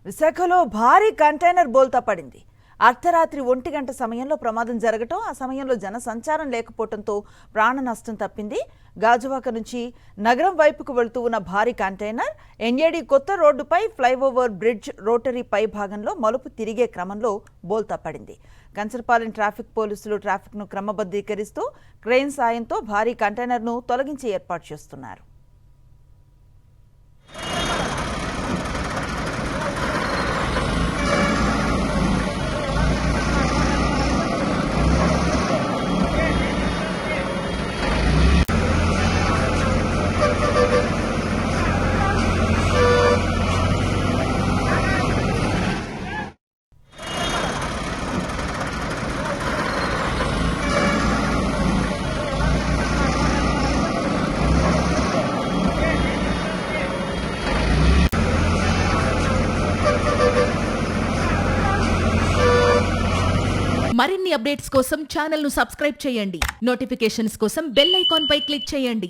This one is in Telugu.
విశాఖలో భారీ కంటైనర్ బోల్తా పడింది. అర్ధరాత్రి 1 గంట సమయంలో ప్రమాదం జరగటం, ఆ సమయంలో జన సంచారం లేకపోవడంతో ప్రాణ నష్టం తప్పింది. గాజువాక నుంచి నగరం వైపుకు వెళుతూ ఉన్న భారీ కంటైనర్ ఎన్ఏడి కొత్త రోడ్డుపై ఫ్లైఓవర్ బ్రిడ్జ్ రోటరీ పై భాగంలో మలుపు తిరిగే క్రమంలో బోల్తా పడింది. కంచరపాలెం ట్రాఫిక్ పోలీసులు ట్రాఫిక్ను క్రమబద్ధీకరిస్తూ క్రెయిన్ సాయంతో భారీ కంటైనర్ను తొలగించి ఏర్పాటు చేస్తున్నారు. మరిన్ని అప్డేట్స్ కోసం ఛానల్ ను సబ్స్క్రైబ్ చేయండి. నోటిఫికేషన్స్ కోసం బెల్ ఐకాన్ పై క్లిక్ చేయండి.